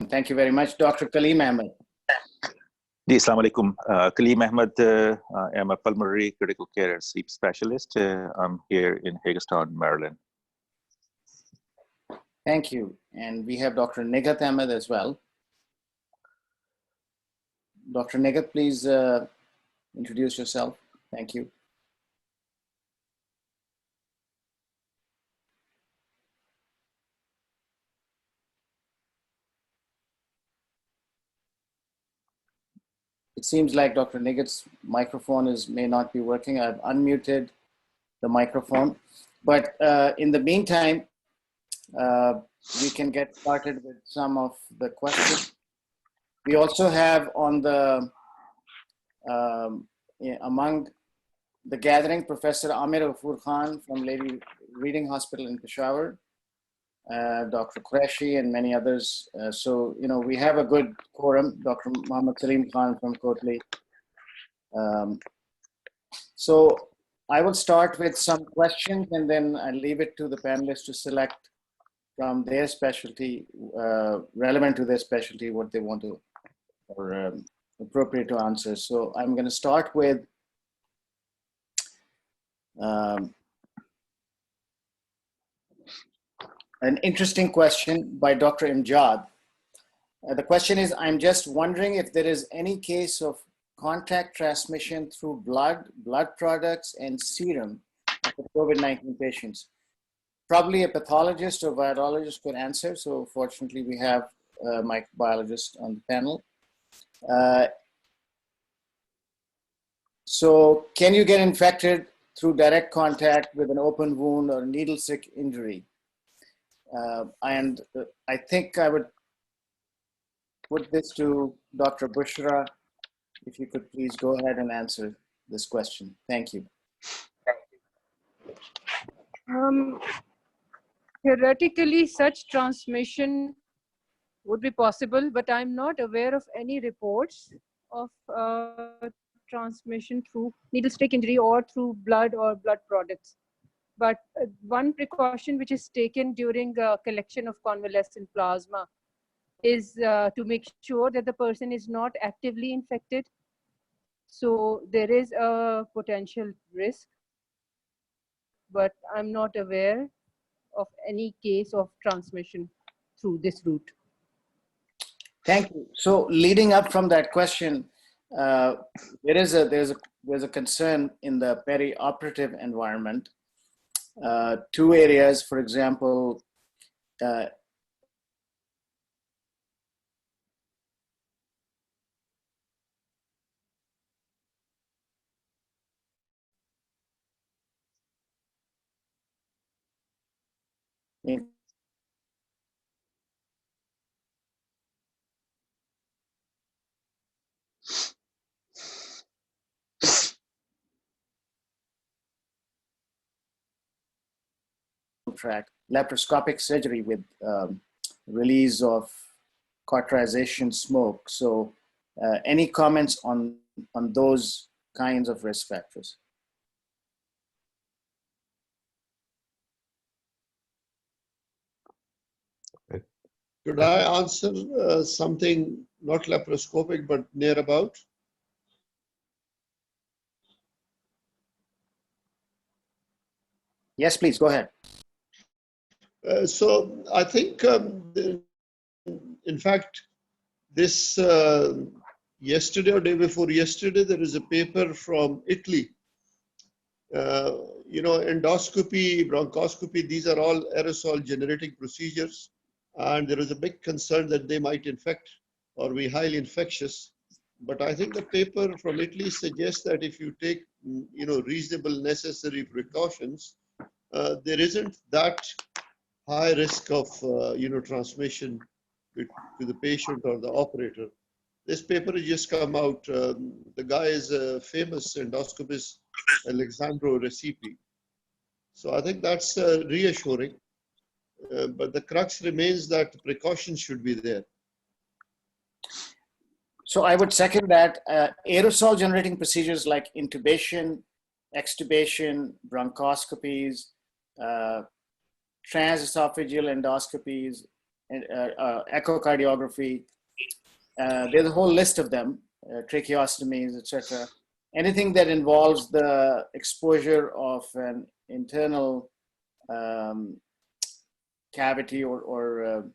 Thank you very much. Dr. Kaleem Ahmed. Assalamu alaikum. Kaleem Ahmed, I'm a pulmonary critical care and sleep specialist. I'm here in Hagerstown, Maryland. Thank you. And we have Dr. Nighat Ahmed as well. Dr. Nighat, please introduce yourself. Thank you. It seems like Dr. Nighat's microphone may not be working. I've unmuted the microphone. But in the meantime, we can get started with some of the questions. We also have on the, among the gathering, Professor Amir Ghafoor Khan from Lady Reading Hospital in Peshawar, Dr. Qureshi and many others. So, we have a good quorum, Dr. Muhammad Salim Khan from Kotli. So I will start with some questions and then I'll leave it to the panelists to select from their specialty, relevant to their specialty, what they want to, or appropriate to answer. So I'm going to start with an interesting question by Dr. Imjad. The question is, I'm just wondering if there is any case of contact transmission through blood products and serum for COVID-19 patients. Probably a pathologist or virologist could answer. So fortunately, we have a microbiologist on the panel. So can you get infected through direct contact with an open wound or needle stick injury? And I think I would put this to Dr. Bushra, if you could please go ahead and answer this question. Thank you. Theoretically, such transmission would be possible, but I'm not aware of any reports of transmission through needle stick injury or through blood or blood products. But one precaution which is taken during collection of convalescent plasma is to make sure that the person is not actively infected. So there is a potential risk, but I'm not aware of any case of transmission through this route. Thank you. So leading up from that question, there's a concern in the perioperative environment. Two areas, for example, track laparoscopic surgery with release of cauterization smoke. So any comments on those kinds of risk factors? Could I answer something not laparoscopic but near about? Yes, please go ahead. So I think, in fact, this yesterday or day before yesterday, there is a paper from Italy. Endoscopy, bronchoscopy, these are all aerosol generating procedures. And there is a big concern that they might infect or be highly infectious. But I think the paper from Italy suggests that if you take, reasonable necessary precautions, there isn't that high risk of, transmission to the patient or the operator. This paper has just come out. The guy is a famous endoscopist, Alessandro Recipe. So I think that's reassuring. But the crux remains that precautions should be there. So I would second that. Aerosol generating procedures like intubation, extubation, bronchoscopies, transesophageal endoscopies, echocardiography. There's a whole list of them, tracheostomies, etc. Anything that involves the exposure of an internal cavity or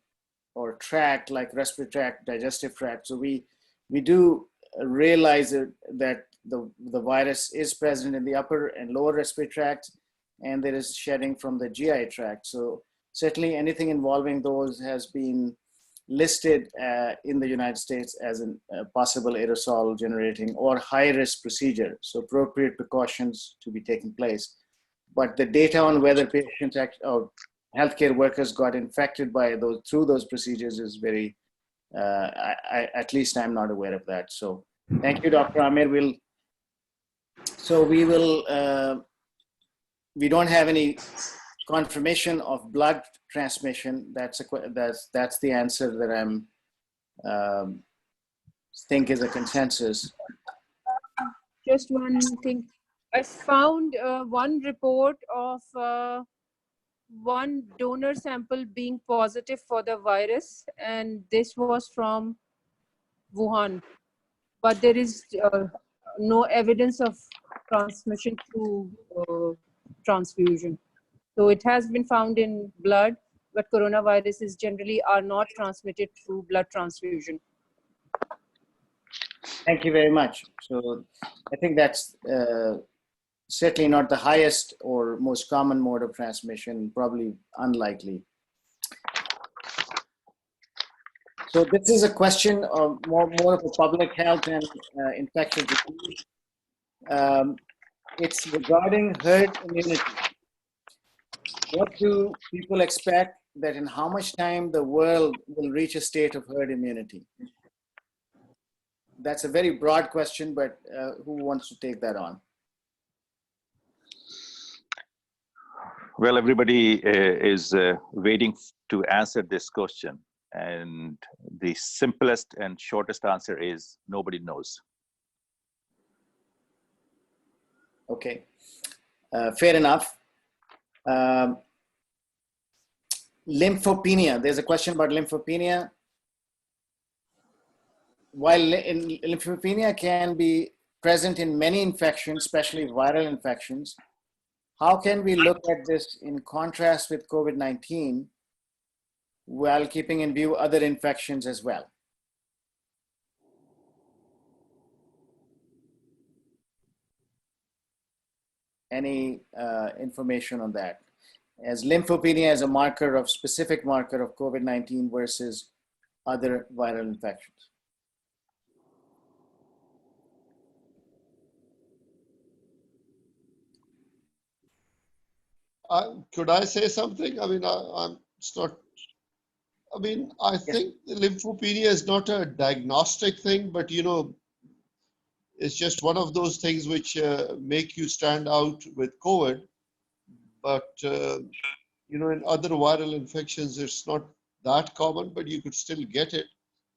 tract, like respiratory tract, digestive tract. So we do realize that the virus is present in the upper and lower respiratory tracts, and there is shedding from the GI tract. So certainly anything involving those has been listed in the United States as a possible aerosol generating or high risk procedure. So appropriate precautions to be taking place. But the data on whether patients or healthcare workers got infected by through those procedures is very, at least I'm not aware of that. So thank you, Dr. Amir. We don't have any confirmation of blood transmission. That's the answer that I'm think is a consensus. Just one thing. I found one report of one donor sample being positive for the virus, and this was from Wuhan. But there is no evidence of transmission through transfusion. So it has been found in blood, but coronaviruses generally are not transmitted through blood transfusion. Thank you very much. So I think that's certainly not the highest or most common mode of transmission, probably unlikely. So this is a question of more of a public health and infectious disease. It's regarding herd immunity. What do people expect that in how much time the world will reach a state of herd immunity? That's a very broad question, but who wants to take that on? Well, everybody is waiting to answer this question. And the simplest and shortest answer is nobody knows. Okay, fair enough. Lymphopenia, there's a question about lymphopenia. While lymphopenia can be present in many infections, especially viral infections, how can we look at this in contrast with COVID-19 while keeping in view other infections as well? Any information on that? As lymphopenia as a marker of specific marker of COVID-19 versus other viral infections. Could I say something? I mean, it's not. I mean, I think the lymphopenia is not a diagnostic thing, but you know, it's just one of those things which make you stand out with COVID. But you know, in other viral infections, it's not that common, but you could still get it.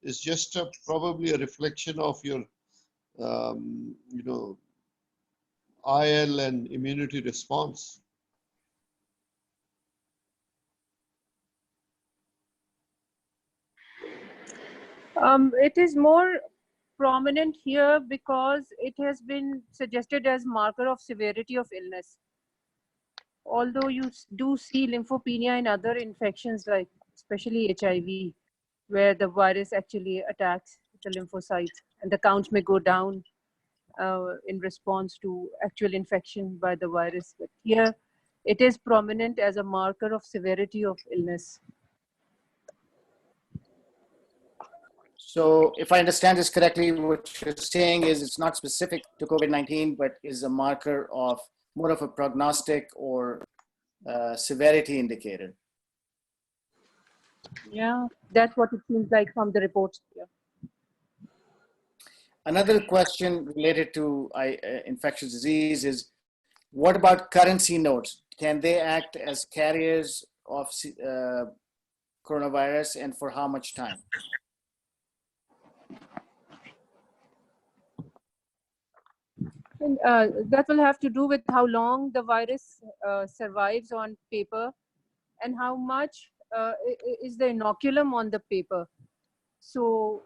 It's just probably a reflection of your, you know, IL and immunity response. It is more prominent here because it has been suggested as marker of severity of illness. Although you do see lymphopenia in other infections, like especially HIV, where the virus actually attacks the lymphocytes and the count may go down in response to actual infection by the virus. But here, it is prominent as a marker of severity of illness. So if I understand this correctly, what you're saying is it's not specific to COVID-19, but is a marker of more of a prognostic or severity indicator. Yeah, that's what it seems like from the reports here. Another question related to infectious disease is, what about currency notes? Can they act as carriers of coronavirus, and for how much time? And, that will have to do with how long the virus survives on paper and how much is the inoculum on the paper. So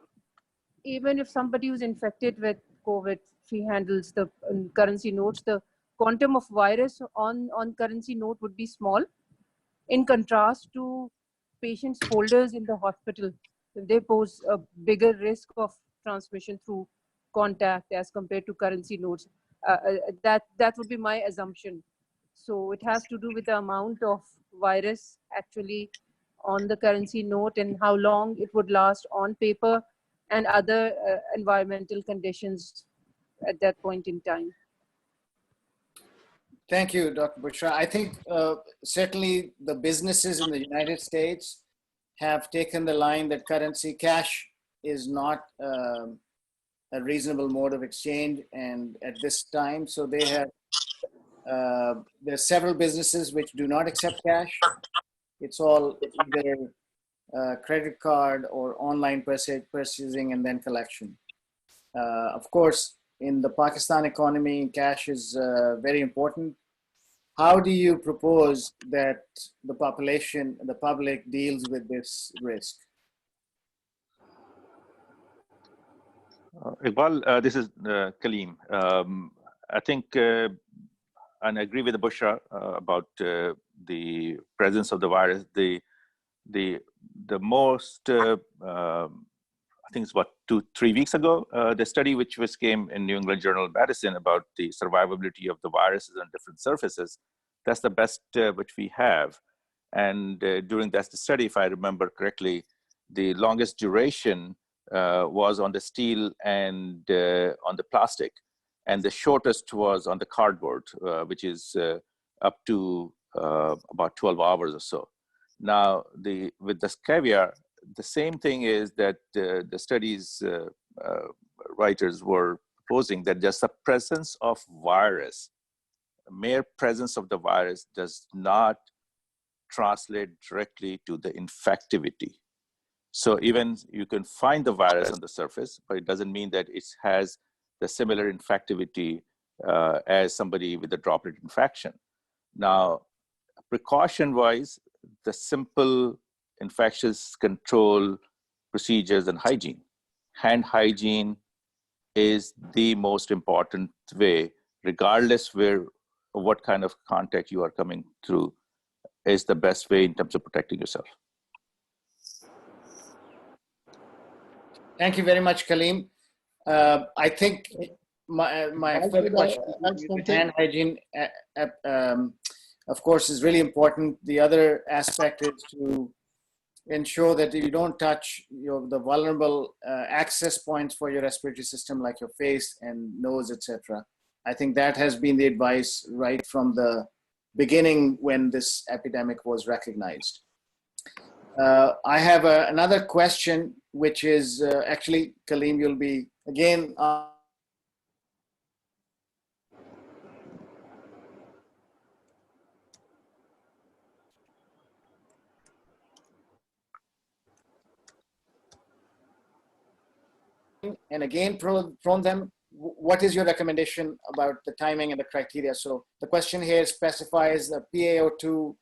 even if somebody who's infected with COVID, if he handles the currency notes, the quantum of virus on currency note would be small, in contrast to patients' folders in the hospital. They pose a bigger risk of transmission through contact as compared to currency notes. That would be my assumption. So it has to do with the amount of virus actually on the currency note and how long it would last on paper and other environmental conditions at that point in time. Thank you, Dr. Bushra. I think certainly the businesses in the United States have taken the line that currency cash is not a reasonable mode of exchange, and at this time, so they have, there are several businesses which do not accept cash. It's all either credit card or online purchasing and then collection. Of course, in the Pakistan economy, cash is very important. How do you propose that the population, the public deals with this risk? Iqbal, this is Kaleem. I think, and I agree with Bushra about the presence of the virus. The most, I think it's about 2-3 weeks ago, the study which came in New England Journal of Medicine about the survivability of the viruses on different surfaces, that's the best which we have. And during that study, if I remember correctly, the longest duration was on the steel and on the plastic, and the shortest was on the cardboard, which is up to about 12 hours or so. Now, with the caviar, the same thing is that the studies writers were proposing that just the presence of virus, mere presence of the virus does not translate directly to the infectivity. So even you can find the virus on the surface, but it doesn't mean that it has the similar infectivity as somebody with a droplet infection. Now, precaution-wise, the simple infectious control procedures and hygiene. Hand hygiene is the most important way, regardless what kind of contact you are coming through, is the best way in terms of protecting yourself. Thank you very much, Kaleem. I think my further question with hand hygiene, of course, is really important. The other aspect is to ensure that you don't touch the vulnerable access points for your respiratory system, like your face and nose, etc. I think that has been the advice right from the beginning when this epidemic was recognized. I have another question, which is actually, Kaleem, you'll be again. And again, prone them, what is your recommendation about the timing and the criteria? So the question here specifies the PaO2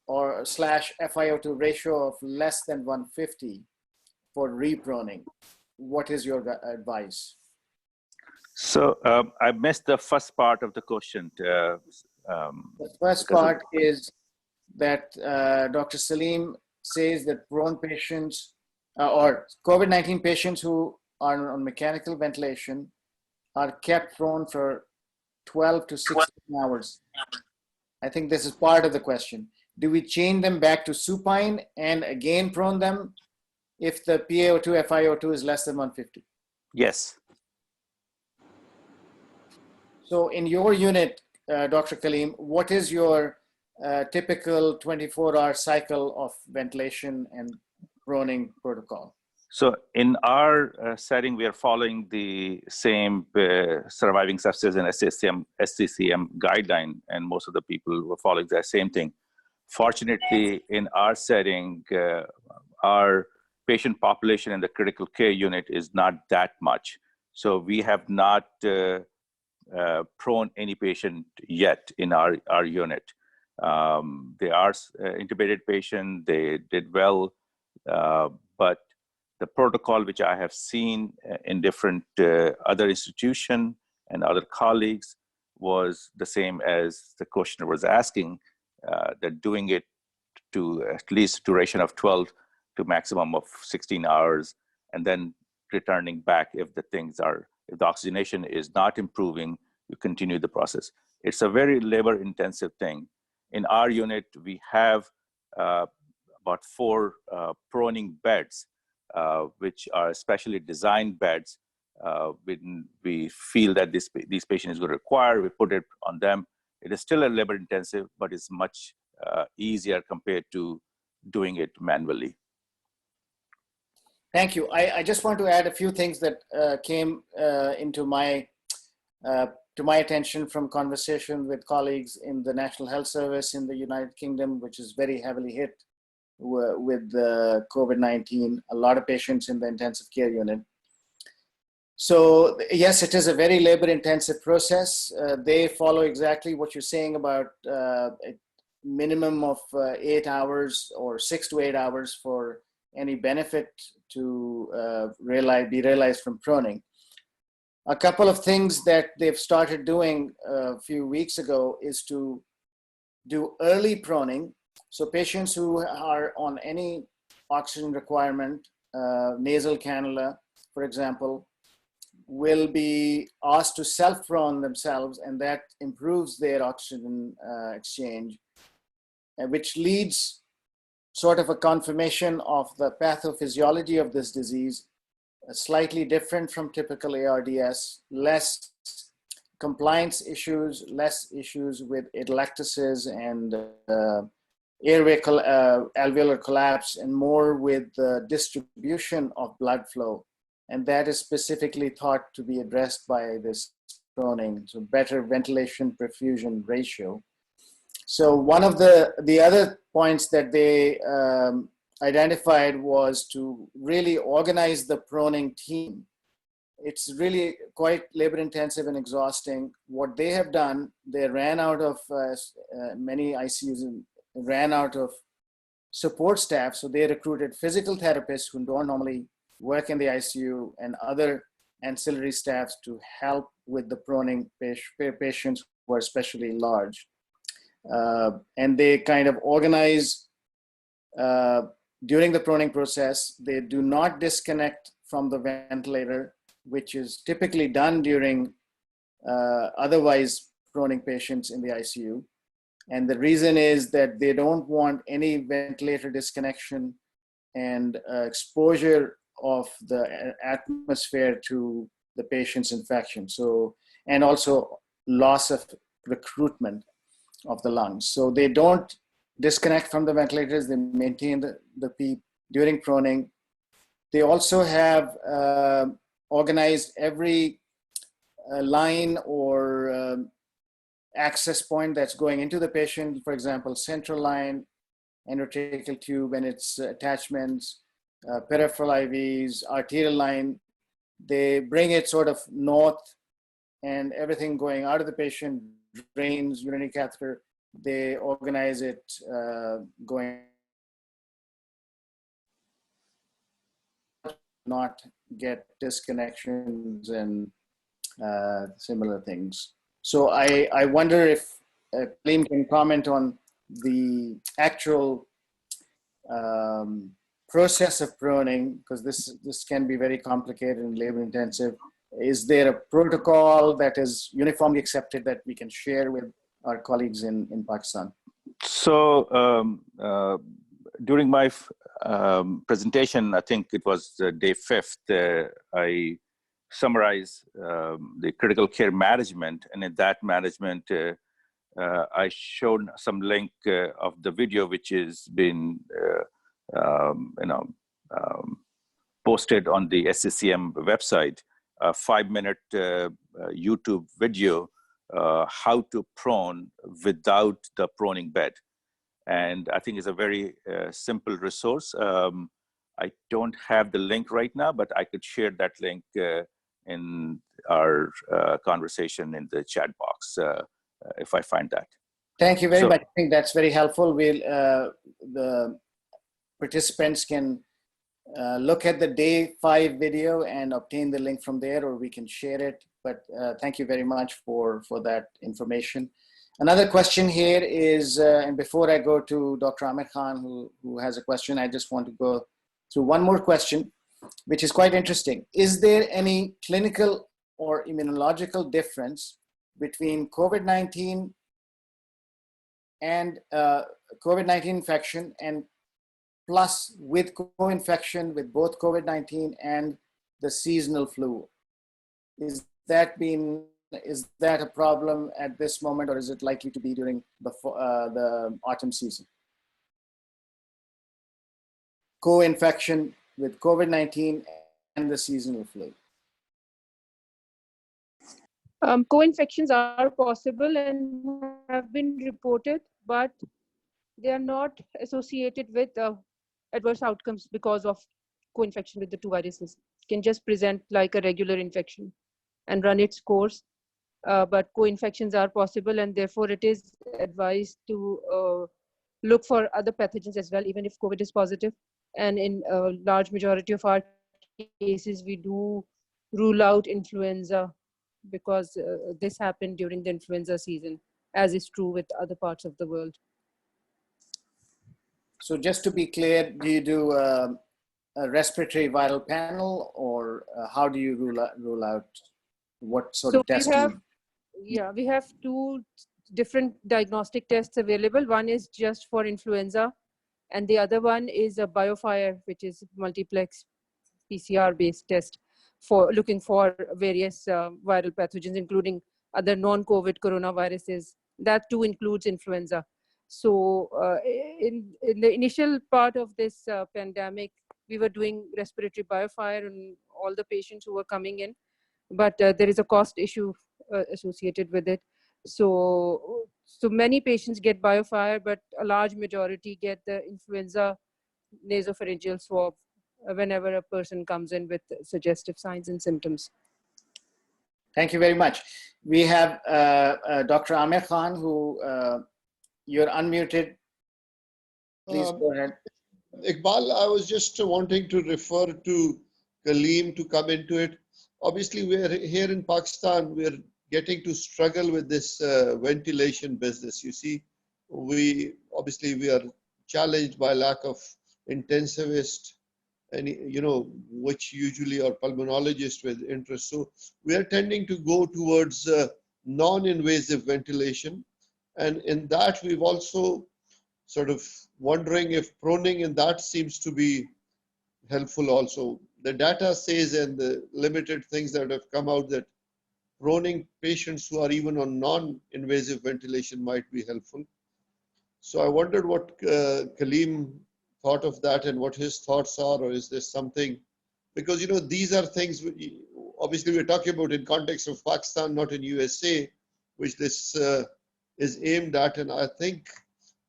or /FiO2 ratio of less than 150 for reproning. What is your advice? So I missed the first part of the question. The first part is that Dr. Salim says that prone patients or COVID-19 patients who are on mechanical ventilation are kept prone for 12 to 16 hours. I think this is part of the question. Do we change them back to supine and again prone them if the PaO2, FiO2 is less than 150? Yes. So in your unit, Dr. Kaleem, what is your typical 24-hour cycle of ventilation and proning protocol? So in our setting, we are following the same surviving sepsis and SCCM guideline, and most of the people were following the same thing. Fortunately, in our setting, our patient population in the critical care unit is not that much. So we have not prone any patient yet in our unit. They are intubated patient, they did well, but the protocol which I have seen in different other institution and other colleagues was the same as the questioner was asking, that doing it to at least duration of 12 to maximum of 16 hours, and then returning back if the oxygenation is not improving, you continue the process. It's a very labor intensive thing. In our unit, we have about 4 proning beds, which are specially designed beds. When we feel that these patients will require, we put it on them. It is still a labor intensive, but it's much easier compared to doing it manually. Thank you. I just want to add a few things that came into to my attention from conversation with colleagues in the National Health Service in the United Kingdom, which is very heavily hit with COVID-19, a lot of patients in the intensive care unit. So yes, it is a very labor intensive process. They follow exactly what you're saying about a minimum of 8 hours or 6 to 8 hours for any benefit to be realized from proning. A couple of things that they've started doing a few weeks ago is to do early proning. So patients who are on any oxygen requirement, nasal cannula, for example, will be asked to self-prone themselves, and that improves their oxygen exchange, which leads sort of a confirmation of the pathophysiology of this disease, slightly different from typical ARDS, less compliance issues, less issues with atelectasis and airway alveolar collapse, and more with the distribution of blood flow. And that is specifically thought to be addressed by this proning, so better ventilation perfusion ratio. So one of the other points that they identified was to really organize the proning team. It's really quite labor intensive and exhausting. What they have done, they ran out of many ICUs and ran out of support staff. So they recruited physical therapists who don't normally work in the ICU and other ancillary staffs to help with the proning patients who are especially large. And they kind of organize during the proning process. They do not disconnect from the ventilator, which is typically done during otherwise proning patients in the ICU. And the reason is that they don't want any ventilator disconnection and exposure of the atmosphere to the patient's infection. So, and also loss of recruitment of the lungs. So they don't disconnect from the ventilators, they maintain the PEEP during proning. They also have organized every line or access point that's going into the patient, for example, central line, endotracheal tube and its attachments, peripheral IVs, arterial line. They bring it sort of north, and everything going out of the patient, drains, urinary catheter, they organize it going, not get disconnections and similar things. So I wonder if Kaleem can comment on the actual process of proning, because this can be very complicated and labor intensive. Is there a protocol that is uniformly accepted that we can share with our colleagues in Pakistan? So during my presentation, I think it was day 5th, I summarized the critical care management, and in that management, I showed some link of the video which has been posted on the SCCM website, a 5-minute YouTube video, how to prone without the proning bed. And I think it's a very simple resource. I don't have the link right now, but I could share that link in our conversation in the chat box if I find that. Thank you very So- much. I think that's very helpful. The participants can look at the day 5 video and obtain the link from there, or we can share it. But thank you very much for that information. Another question here is, and before I go to Dr. Amir Khan, who has a question, I just want to go through one more question, which is quite interesting. Is there any clinical or immunological difference between COVID-19 and COVID-19 infection and plus with co-infection with both COVID-19 and the seasonal flu? Is that a problem at this moment, or is it likely to be during the autumn season? Co-infection with COVID-19 and the seasonal flu. Co-infections are possible and have been reported, but they are not associated with adverse outcomes because of co-infection with the two viruses. It can just present like a regular infection and run its course. But co-infections are possible, and therefore it is advised to look for other pathogens as well, even if COVID is positive. And in a large majority of our cases, we do rule out influenza because this happened during the influenza season, as is true with other parts of the world. So just to be clear, do you do a respiratory viral panel, or how do you rule out what sort of testing? We have two different diagnostic tests available. One is just for influenza, and the other one is a BioFire, which is multiplex PCR-based test for looking for various viral pathogens, including other non-COVID coronaviruses. That too includes influenza. So in the initial part of this pandemic, we were doing respiratory BioFire on all the patients who were coming in, but there is a cost issue associated with it. So many patients get BioFire, but a large majority get the influenza nasopharyngeal swab whenever a person comes in with suggestive signs and symptoms. Thank you very much. We have Dr. Amir Khan, who you're unmuted. Please go ahead. Iqbal, I was just wanting to refer to Kaleem to come into it. Obviously, we're here in Pakistan, we're getting to struggle with this ventilation business. You see, we are challenged by lack of intensivist, and which usually are pulmonologists with interest. So we are tending to go towards non-invasive ventilation, and in that we've also sort of wondering if pruning in that seems to be helpful also. The data says, and the limited things that have come out, that pruning patients who are even on non-invasive ventilation might be helpful. So I wondered what Kaleem thought of that and what his thoughts are, or is this something, because these are things obviously we're talking about in context of Pakistan, not in USA, which this is aimed at, and I think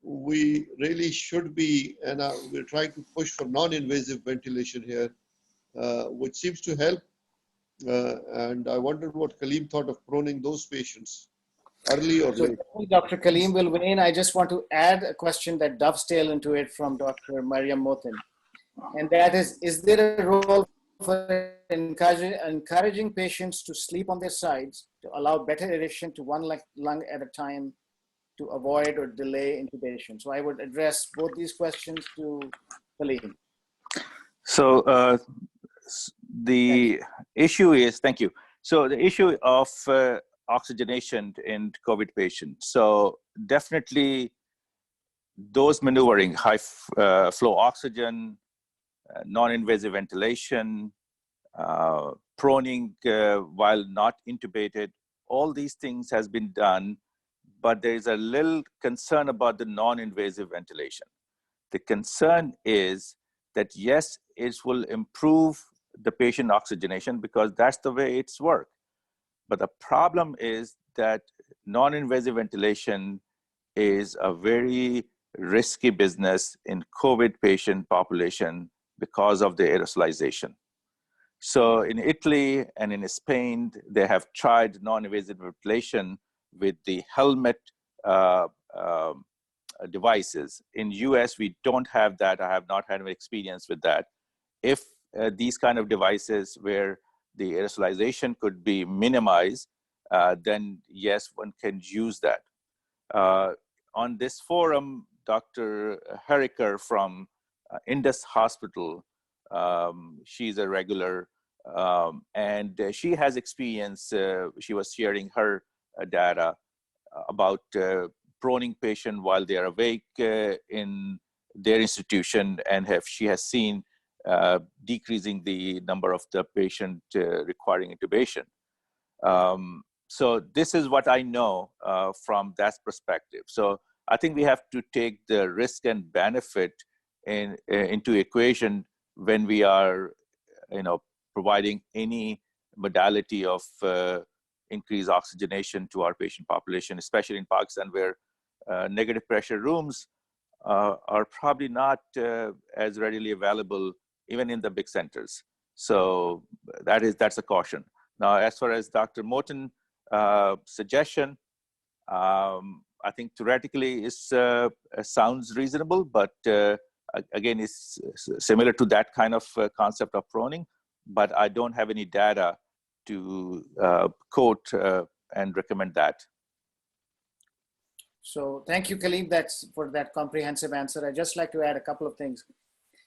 we really should be, and we're trying to push for non-invasive ventilation here, which seems to help. And I wondered what Kaleem thought of pruning those patients, early or late. Dr. Kaleem will weigh in. I just want to add a question that dovetails into it from Dr. Mariam Motin. And that is there a role for encouraging patients to sleep on their sides to allow better aeration to one lung at a time to avoid or delay intubation? So I would address both these questions to Kaleem. So the issue is, thank you. So the issue of oxygenation in COVID patients. So definitely those maneuvering high flow oxygen, non-invasive ventilation, proning while not intubated, all these things has been done, but there is a little concern about the non-invasive ventilation. The concern is that yes, it will improve the patient oxygenation because that's the way it's worked. But the problem is that non-invasive ventilation is a very risky business in COVID patient population because of the aerosolization. So in Italy and in Spain, they have tried non-invasive ventilation with the helmet devices. In US, we don't have that. I have not had any experience with that. If these kind of devices where the aerosolization could be minimized, then yes, one can use that. On this forum, Dr. Heriker from Indus Hospital, she's a regular, and she has experience. She was sharing her data about proning patient while they are awake in their institution, and she has seen decreasing the number of the patient requiring intubation. So this is what I know from that perspective. So I think we have to take the risk and benefit into equation when we are, providing any modality of increased oxygenation to our patient population, especially in Pakistan, where negative pressure rooms are probably not as readily available, even in the big centers. So that's a caution. Now, as far as Dr. Morton suggestion, I think theoretically it sounds reasonable, but again, it's similar to that kind of concept of proning, but I don't have any data to quote and recommend that. So thank you, Kaleem, for that comprehensive answer. I'd just like to add a couple of things.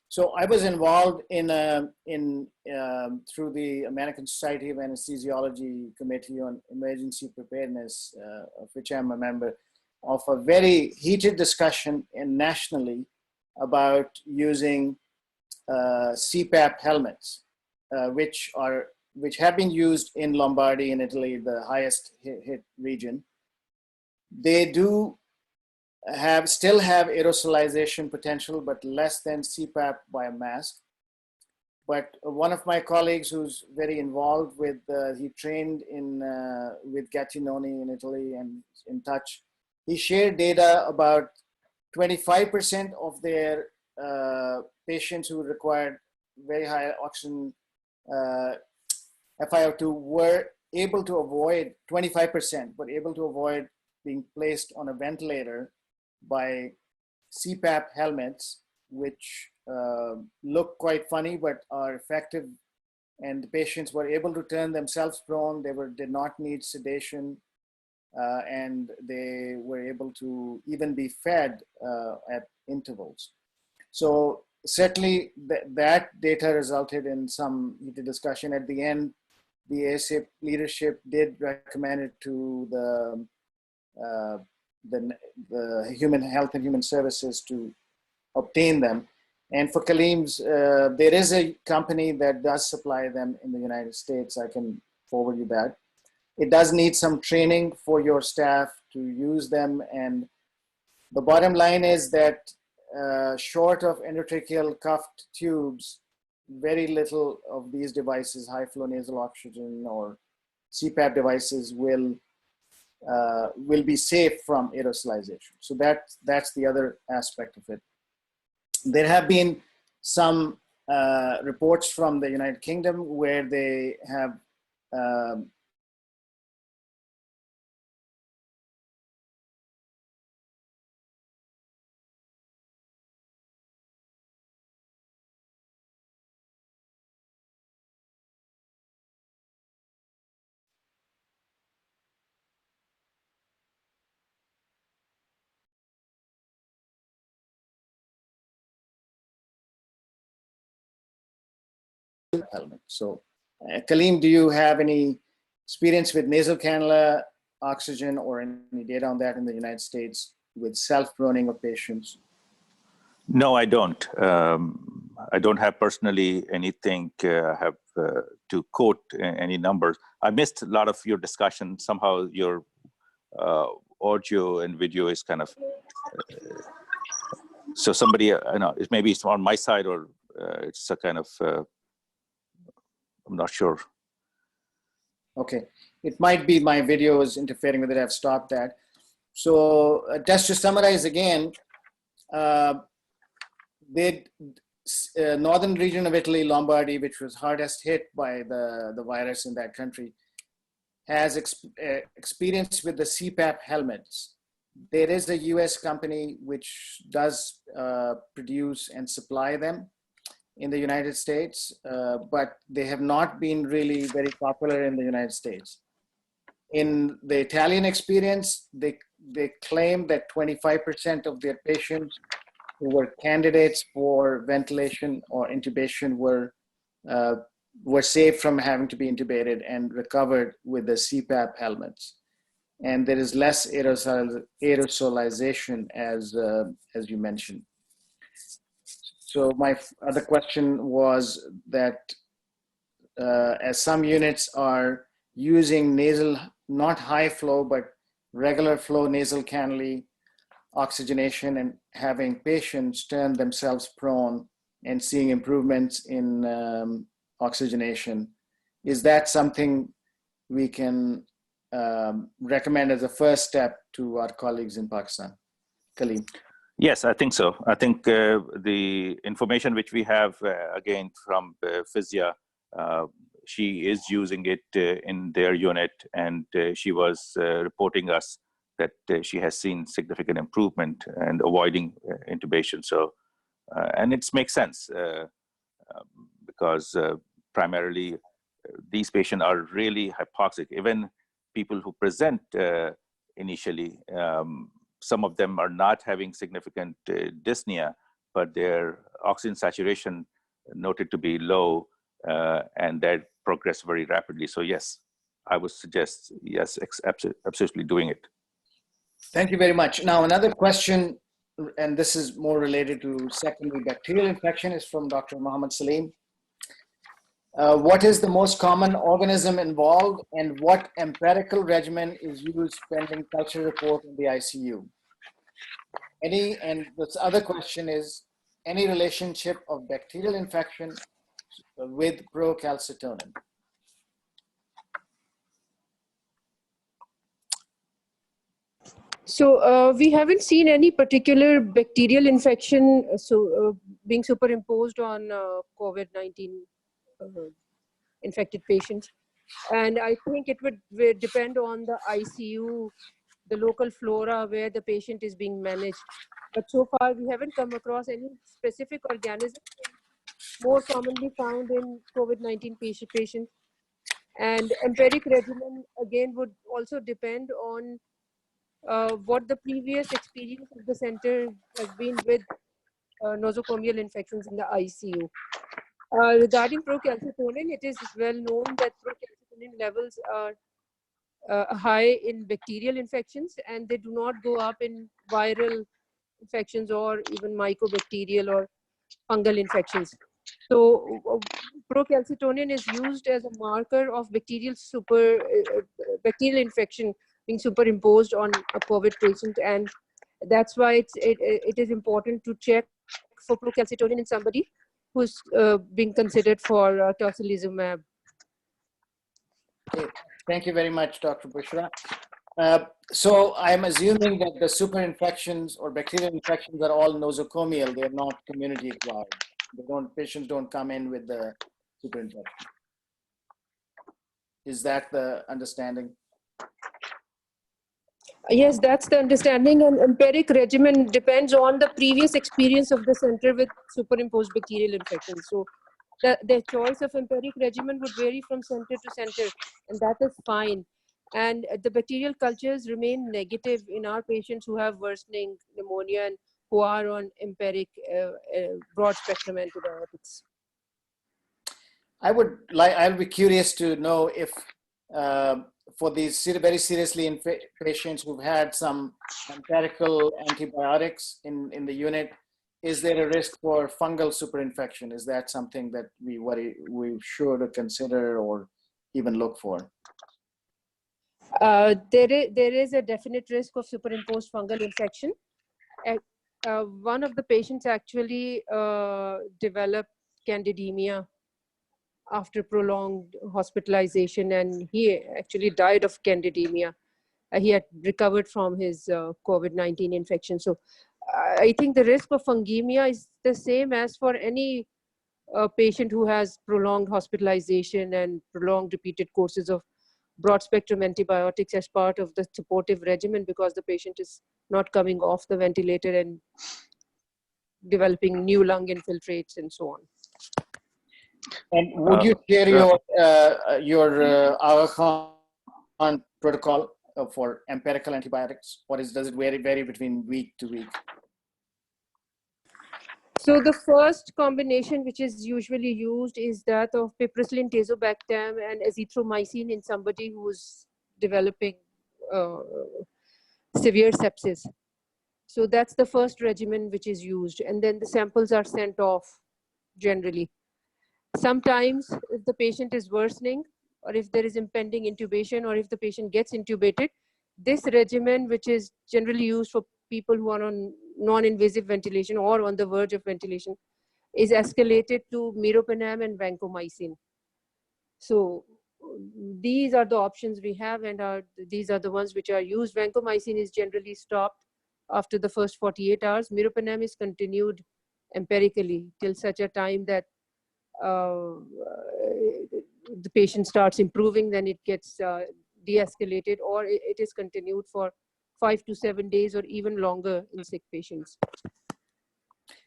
So I was involved through the American Society of Anesthesiology Committee on Emergency Preparedness, of which I'm a member, of a very heated discussion nationally about using CPAP helmets, which have been used in Lombardy in Italy, the highest hit region. They do still have aerosolization potential, but less than CPAP by a mask. But one of my colleagues who's very involved with, he trained with Gattinoni in Italy and in touch, he shared data about 25% of their patients who required very high oxygen FiO2 were able to avoid, 25% were able to avoid being placed on a ventilator by CPAP helmets, which look quite funny but are effective, and the patients were able to turn themselves prone. They did not need sedation, and they were able to even be fed at intervals. So certainly that data resulted in some heated discussion. At the end, the APPNA leadership did recommend it to the Human Health and Human Services to obtain them. And for Kaleem's, there is a company that does supply them in the United States. I can forward you that. It does need some training for your staff to use them. And the bottom line is that short of endotracheal cuffed tubes, very little of these devices, high flow nasal oxygen or CPAP devices, will be safe from aerosolization. So that's the other aspect of it. There have been some reports from the United Kingdom where they have helmet. So Kaleem, do you have any experience with nasal cannula, oxygen, or any data on that in the United States with self-proning of patients? No, I don't. I don't have personally anything have to quote any numbers. I missed a lot of your discussion. Somehow your audio and video is kind of, so somebody, maybe it's on my side or it's a kind of, I'm not sure. Okay, it might be my video is interfering with it. I've stopped that. So just to summarize again, northern region of Italy, Lombardy, which was hardest hit by the virus in that country, has experience with the CPAP helmets. There is a US company which does produce and supply them in the United States, but they have not been really very popular in the United States. In the Italian experience, they claim that 25% of their patients who were candidates for ventilation or intubation were saved from having to be intubated and recovered with the CPAP helmets. And there is less aerosolization as you mentioned. So my other question was that as some units are using nasal, not high flow, but regular flow nasal cannula oxygenation and having patients turn themselves prone and seeing improvements in oxygenation, is that something we can recommend as a first step to our colleagues in Pakistan? Kaleem. Yes, I think so. I think the information which we have, again, from Physia, she is using it in their unit, and she was reporting us that she has seen significant improvement and avoiding intubation. So, and it makes sense because primarily these patients are really hypoxic. Even people who present initially, some of them are not having significant dyspnea, but their oxygen saturation noted to be low, and that progress very rapidly. So yes, I would suggest, yes, absolutely doing it. Thank you very much. Now, another question, and this is more related to secondary bacterial infection, is from Dr. Muhammad Salim. What is the most common organism involved, and what empirical regimen is used pending culture report in the ICU? And this other question is, any relationship of bacterial infection with procalcitonin? So we haven't seen any particular bacterial infection being superimposed on COVID-19 infected patients. And I think it would depend on the ICU, the local flora where the patient is being managed. But so far, we haven't come across any specific organism more commonly found in COVID-19 patients. And empiric regimen, again, would also depend on what the previous experience of the center has been with nosocomial infections in the ICU. Regarding procalcitonin, it is well known that procalcitonin levels are high in bacterial infections, and they do not go up in viral infections or even mycobacterial or fungal infections. So procalcitonin is used as a marker of bacterial infection being superimposed on a COVID patient, and that's why it is important to check for procalcitonin in somebody who's being considered for tocilizumab. Okay. Thank you very much, Dr. Bushra. So I'm assuming that the superinfections or bacterial infections are all nosocomial. They're not community acquired. Patients don't come in with the superinfection. Is that the understanding? Yes, that's the understanding, and empiric regimen depends on the previous experience of the center with superimposed bacterial infections. So the choice of empiric regimen would vary from center to center, and that is fine. And the bacterial cultures remain negative in our patients who have worsening pneumonia and who are on empiric broad spectrum antibiotics. I'll be curious to know if for these very seriously patients who've had some empirical antibiotics in the unit, is there a risk for fungal superinfection? Is that something that we should consider or even look for? There is a definite risk of superimposed fungal infection. One of the patients actually developed candidemia after prolonged hospitalization, and he actually died of candidemia. He had recovered from his COVID-19 infection. So I think the risk of fungemia is the same as for any patient who has prolonged hospitalization and prolonged repeated courses of broad spectrum antibiotics as part of the supportive regimen because the patient is not coming off the ventilator and developing new lung infiltrates and so on. And would you share your APPNA protocol for empirical antibiotics? Does it vary between week to week? So the first combination which is usually used is that of piperacillin, tazobactam, and azithromycin in somebody who's developing severe sepsis. So that's the first regimen which is used, and then the samples are sent off generally. Sometimes if the patient is worsening, or if there is impending intubation, or if the patient gets intubated, this regimen, which is generally used for people who are on non-invasive ventilation or on the verge of ventilation, is escalated to meropenem and vancomycin. So these are the options we have, and these are the ones which are used. Vancomycin is generally stopped after the first 48 hours. Meropenem is continued empirically till such a time that the patient starts improving, then it gets de-escalated, or it is continued for 5 to 7 days or even longer in sick patients.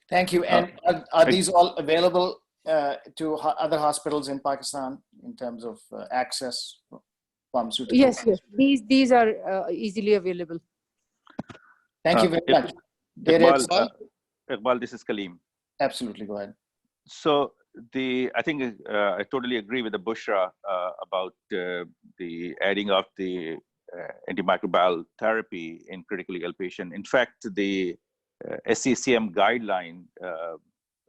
Thank you. And are these all available to other hospitals in Pakistan in terms of access pharmaceuticals? Yes, yes. These are easily available. Thank you very much. Iqbal, this is Kaleem. Absolutely, go ahead. So I think I totally agree with the Bushra about the adding of the antimicrobial therapy in critically ill patient. In fact, the SCCM guideline,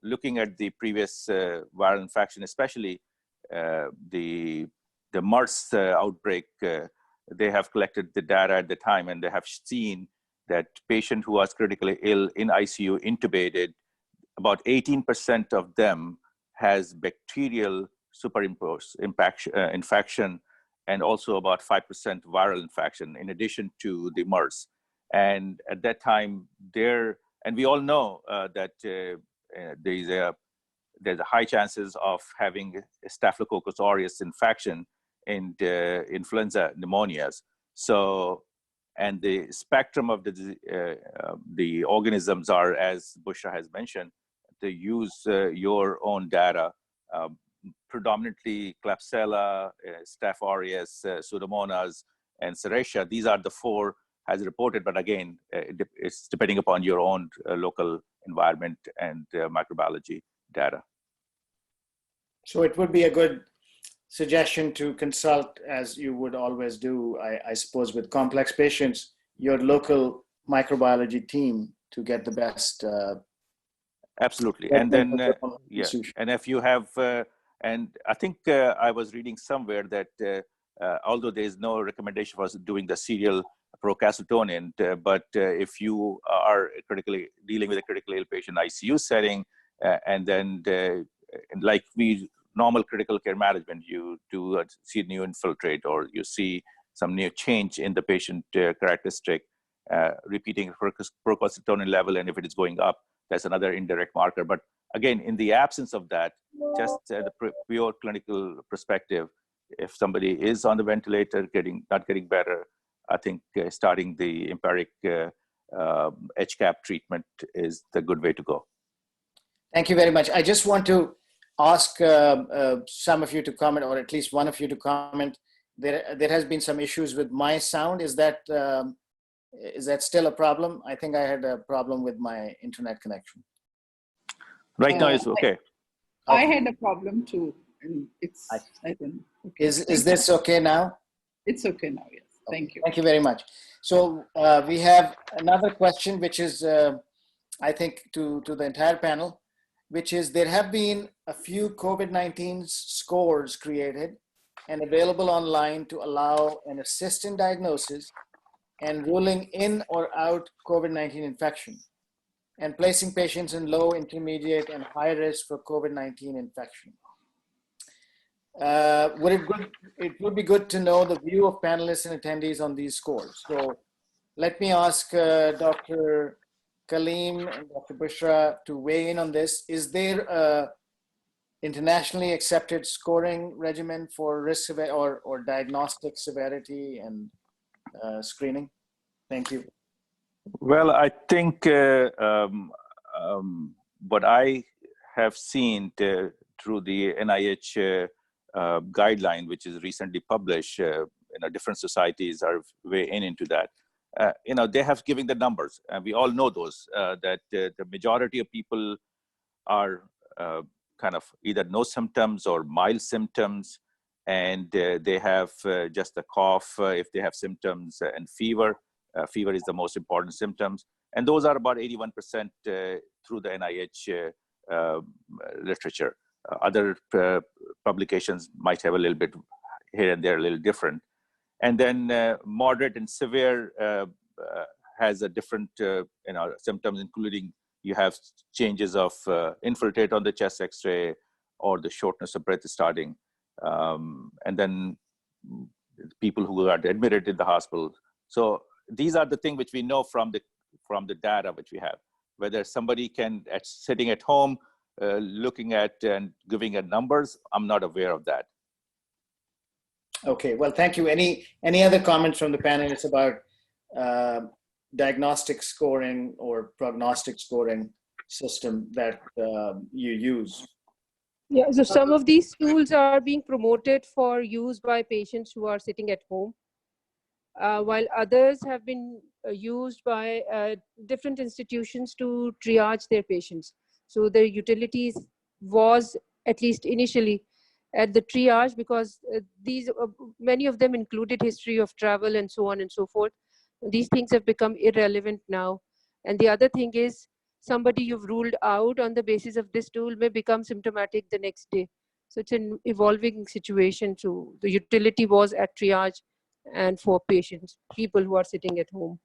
looking at the previous viral infection, especially the MERS outbreak, they have collected the data at the time, and they have seen that patient who was critically ill in ICU intubated, about 18% of them has bacterial superimposed infection, and also about 5% viral infection in addition to the MERS. And at that time, and we all know that there's a high chances of having Staphylococcus aureus infection and influenza pneumonias. So, and the spectrum of the organisms are, as Bushra has mentioned, to use your own data, predominantly Klebsiella, Staph aureus, Pseudomonas, and Serratia. These are the 4 as reported, but again, it's depending upon your own local environment and microbiology data. So it would be a good suggestion to consult, as you would always do, I suppose, with complex patients, your local microbiology team to get the best. Absolutely. And then, yeah, and if you have, and I think I was reading somewhere that although there is no recommendation for doing the serial procalcitonin, but if you are dealing with a critically ill patient ICU setting, and then like normal critical care management, you do see new infiltrate, or you see some new change in the patient characteristic, repeating procalcitonin level, and if it is going up, that's another indirect marker. But again, in the absence of that, just the pure clinical perspective, if somebody is on the ventilator, not getting better, I think starting the empiric HCAP treatment is the good way to go. Thank you very much. I just want to ask some of you to comment, or at least one of you to comment. There has been some issues with my sound. Is that still a problem? I think I had a problem with my internet connection. Right now it's okay. I had a problem too, and it's, I think. Okay. Is this okay now? It's okay now, yes. Thank you. Thank you very much. So we have another question, which is, I think, to the entire panel, which is, there have been a few COVID-19 scores created and available online to allow an assist in diagnosis and ruling in or out COVID-19 infection, and placing patients in low, intermediate, and high risk for COVID-19 infection. It would be good to know the view of panelists and attendees on these scores. So let me ask Dr. Kaleem and Dr. Bushra to weigh in on this. Is there internationally accepted scoring regimen for risk or diagnostic severity and screening? Thank you. Well, I think what I have seen through the NIH guideline, which is recently published, different societies are way into that. They have given the numbers, and we all know those, that the majority of people are kind of either no symptoms or mild symptoms, and they have just a cough if they have symptoms, and fever. Fever is the most important symptoms. And those are about 81% through the NIH literature. Other publications might have a little bit here and there, a little different. And then moderate and severe has a different symptoms, including you have changes of infiltrate on the chest X-ray or the shortness of breath starting. And then people who are admitted in the hospital. So these are the things which we know from the data which we have. Whether somebody sitting at home, looking at and giving numbers, I'm not aware of that. Okay, well, thank you. Any other comments from the panelists about diagnostic scoring or prognostic scoring system that you use? Yeah, so some of these tools are being promoted for use by patients who are sitting at home, while others have been used by different institutions to triage their patients. So their utilities was, at least initially, at the triage, because many of them included history of travel and so on and so forth. These things have become irrelevant now. And the other thing is, somebody you've ruled out on the basis of this tool may become symptomatic the next day. So it's an evolving situation. So the utility was at triage and for patients, people who are sitting at home.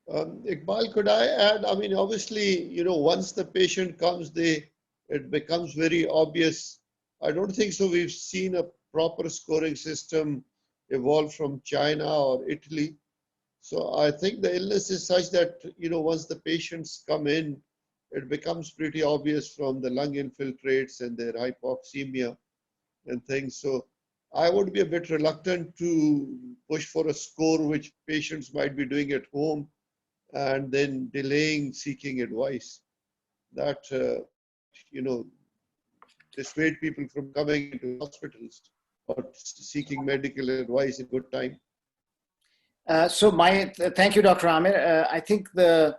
Iqbal, could I add? I mean, obviously, once the patient comes, it becomes very obvious. I don't think so. We've seen a proper scoring system evolve from China or Italy. So I think the illness is such that, once the patients come in, it becomes pretty obvious from the lung infiltrates and their hypoxemia and things. So I would be a bit reluctant to push for a score which patients might be doing at home and then delaying seeking advice. That, dissuade people from coming into hospitals or seeking medical advice in good time. Thank you, Dr. Amir. I think the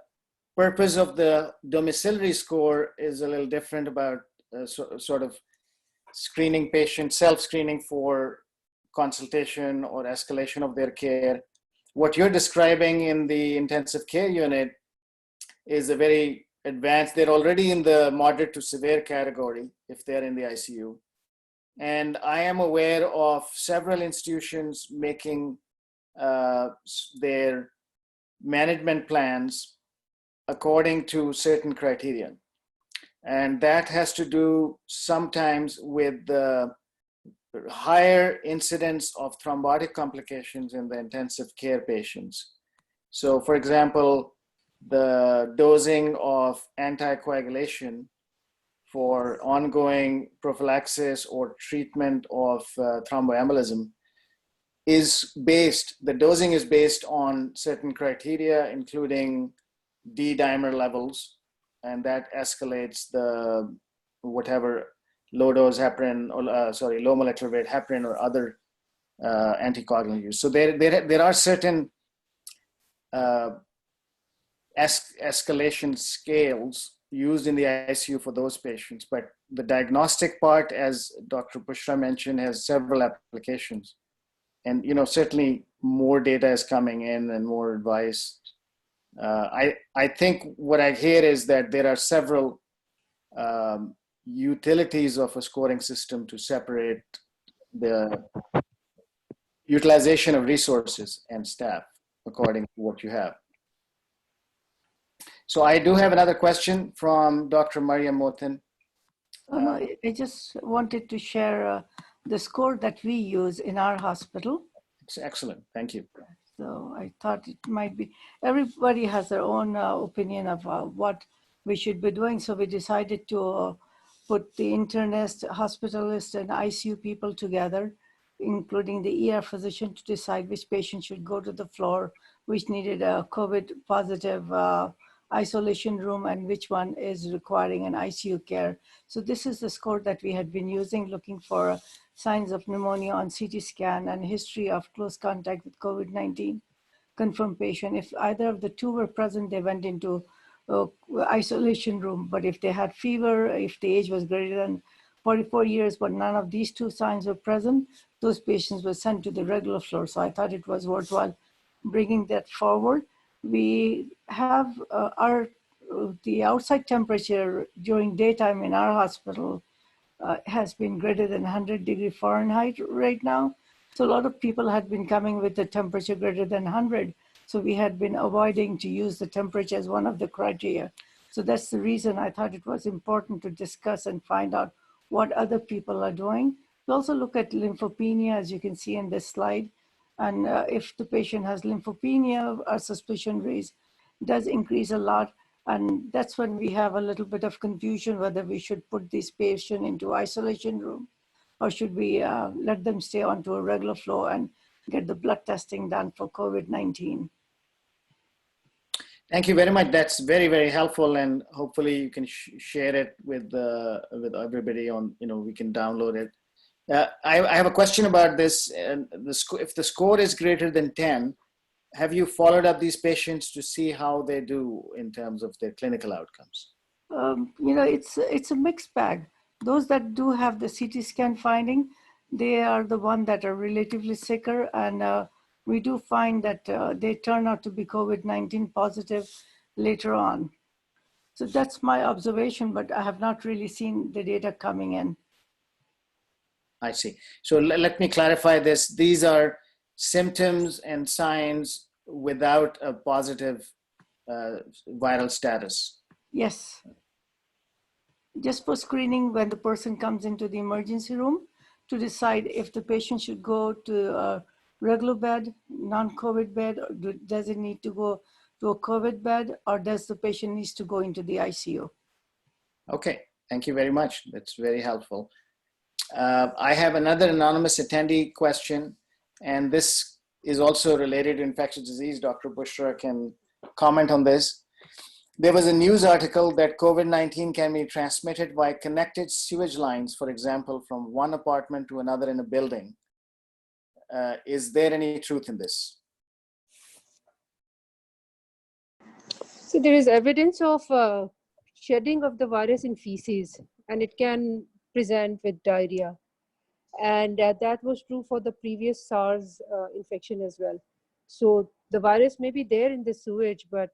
purpose of the domiciliary score is a little different about sort of screening patients, self-screening for consultation or escalation of their care. What you're describing in the intensive care unit is a very advanced, they're already in the moderate to severe category if they're in the ICU. And I am aware of several institutions making their management plans according to certain criteria. And that has to do sometimes with the higher incidence of thrombotic complications in the intensive care patients. So for example, the dosing of anticoagulation for ongoing prophylaxis or treatment of thromboembolism the dosing is based on certain criteria, including D-dimer levels, and that escalates the whatever low dose heparin, or low molecular weight heparin or other anticoagulant use. So there are certain escalation scales used in the ICU for those patients, but the diagnostic part, as Dr. Bushra mentioned, has several applications. And certainly more data is coming in and more advice. I think what I hear is that there are several utilities of a scoring system to separate the utilization of resources and staff according to what you have. So I do have another question from Dr. Mariam Motin. I just wanted to share the score that we use in our hospital. It's excellent. Thank you. So I thought it might be, everybody has their own opinion of what we should be doing. So we decided to put the internist, hospitalist, and ICU people together, including the ER physician, to decide which patient should go to the floor, which needed a COVID positive isolation room, and which one is requiring an ICU care. So this is the score that we had been using, looking for signs of pneumonia on CT scan and history of close contact with COVID-19 confirmed patient. If either of the two were present, they went into isolation room. But if they had fever, if the age was greater than 44 years, but none of these two signs were present, those patients were sent to the regular floor. So I thought it was worthwhile bringing that forward. We have the outside temperature during daytime in our hospital has been greater than 100 degrees Fahrenheit right now. So a lot of people had been coming with a temperature greater than 100. So we had been avoiding to use the temperature as one of the criteria. So that's the reason I thought it was important to discuss and find out what other people are doing. We also look at lymphopenia, as you can see in this slide. And if the patient has lymphopenia, our suspicion raise does increase a lot. And that's when we have a little bit of confusion whether we should put this patient into isolation room or should we let them stay onto a regular flow and get the blood testing done for COVID-19. Thank you very much. That's very, very helpful, and hopefully you can share it with everybody on. We can download it. I have a question about this. If the score is greater than 10, have you followed up these patients to see how they do in terms of their clinical outcomes? It's a mixed bag. Those that do have the CT scan finding, they are the ones that are relatively sicker, and we do find that they turn out to be COVID-19 positive later on. So that's my observation, but I have not really seen the data coming in. I see. So let me clarify this. These are symptoms and signs without a positive viral status. Yes. Just for screening when the person comes into the emergency room to decide if the patient should go to a regular bed, non-COVID bed, or does it need to go to a COVID bed, or does the patient needs to go into the ICU? Okay, thank you very much. That's very helpful. I have another anonymous attendee question, and this is also related to infectious disease. Dr. Bushra can comment on this. There was a news article that COVID-19 can be transmitted by connected sewage lines, for example, from one apartment to another in a building. Is there any truth in this? So there is evidence of shedding of the virus in feces, and it can present with diarrhea. And that was true for the previous SARS infection as well. So the virus may be there in the sewage, but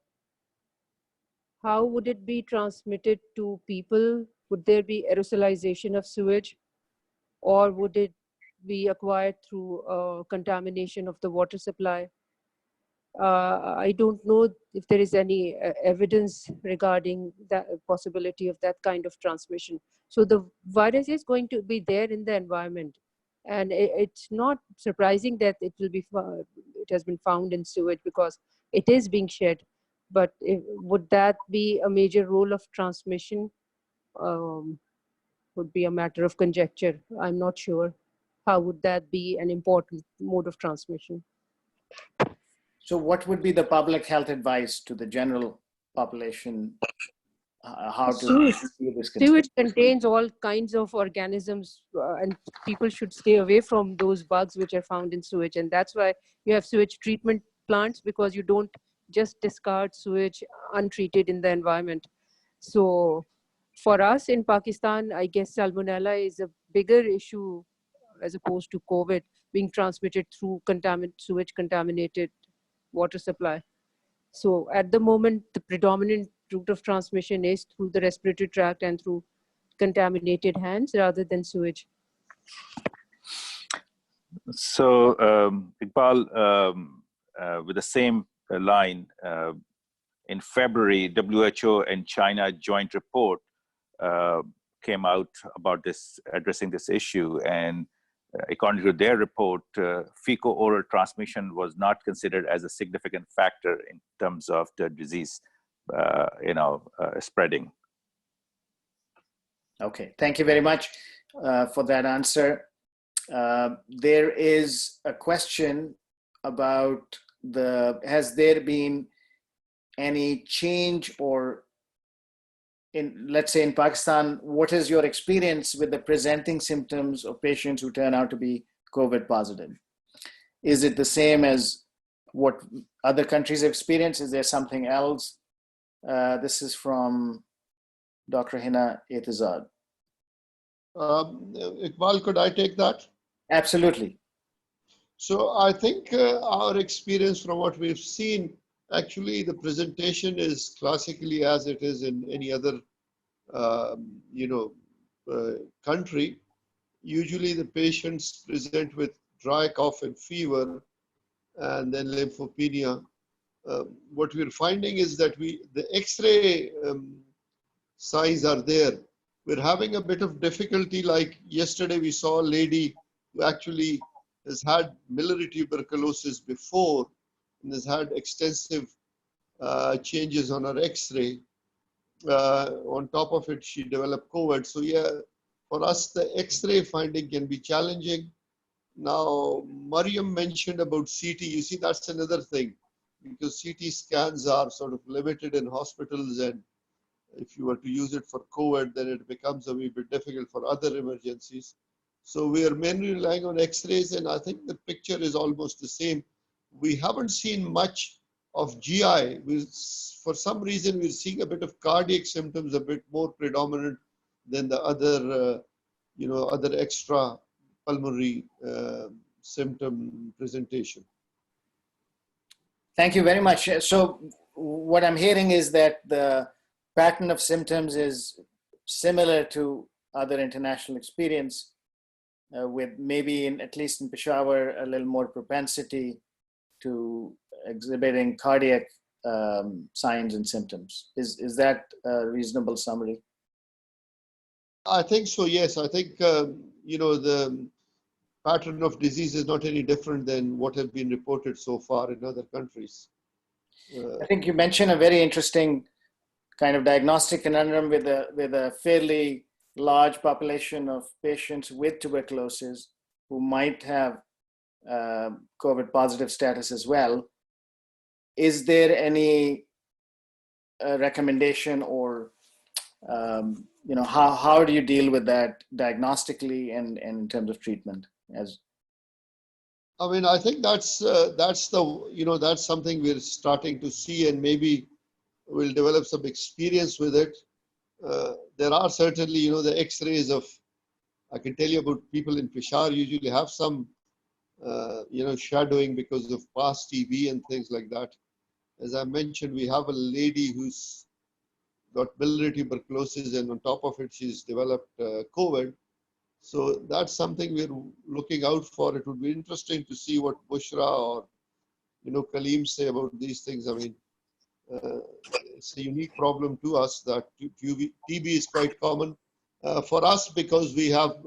how would it be transmitted to people? Would there be aerosolization of sewage, or would it be acquired through contamination of the water supply? I don't know if there is any evidence regarding the possibility of that kind of transmission. So the virus is going to be there in the environment, and it's not surprising that it has been found in sewage because it is being shed. But would that be a major role of transmission? Would be a matter of conjecture. I'm not sure. How would that be an important mode of transmission? So what would be the public health advice to the general population? How to see this? Sewage contains all kinds of organisms, and people should stay away from those bugs which are found in sewage. And that's why you have sewage treatment plants, because you don't just discard sewage untreated in the environment. So for us in Pakistan, I guess salmonella is a bigger issue as opposed to COVID being transmitted through sewage contaminated water supply. So at the moment, the predominant route of transmission is through the respiratory tract and through contaminated hands rather than sewage. So Iqbal, with the same line, in February, WHO and China joint report came out about this, addressing this issue, and according to their report, fecal-oral transmission was not considered as a significant factor in terms of the disease, spreading. Okay, thank you very much for that answer. There is a question about has there been any change, or let's say in Pakistan, what is your experience with the presenting symptoms of patients who turn out to be COVID positive? Is it the same as what other countries have experienced? Is there something else? This is from Dr. Hina Etizad. Iqbal, could I take that? Absolutely. So I think our experience from what we've seen, actually the presentation is classically as it is in any other, country. Usually the patients present with dry cough and fever and then lymphopenia. What we're finding is that the X-ray signs are there. We're having a bit of difficulty. Like yesterday, we saw a lady who actually has had miliary tuberculosis before and has had extensive changes on her X-ray. On top of it, she developed COVID. So yeah, for us, the X-ray finding can be challenging. Now, Mariam mentioned about CT. You see, that's another thing, because CT scans are sort of limited in hospitals, and if you were to use it for COVID, then it becomes a wee bit difficult for other emergencies. So we are mainly relying on X-rays, and I think the picture is almost the same. We haven't seen much of GI. For some reason, we're seeing a bit of cardiac symptoms, a bit more predominant than the other, other extra pulmonary symptom presentation. Thank you very much. So what I'm hearing is that the pattern of symptoms is similar to other international experience, with maybe at least in Peshawar, a little more propensity to exhibiting cardiac signs and symptoms. Is that a reasonable summary? I think so, yes. I think, the pattern of disease is not any different than what has been reported so far in other countries. I think you mentioned a very interesting kind of diagnostic conundrum with a fairly large population of patients with tuberculosis who might have COVID positive status as well. Is there any recommendation, or how do you deal with that diagnostically and in terms of treatment? I mean, I think that's something we're starting to see, and maybe we'll develop some experience with it. There are certainly, the X-rays of, I can tell you about people in Peshawar usually have some, shadowing because of past TB and things like that. As I mentioned, we have a lady who's got biliary tuberculosis, and on top of it, she's developed COVID. So that's something we're looking out for. It would be interesting to see what Bushra or, Kaleem say about these things. I mean, it's a unique problem to us that TB is quite common for us, because we have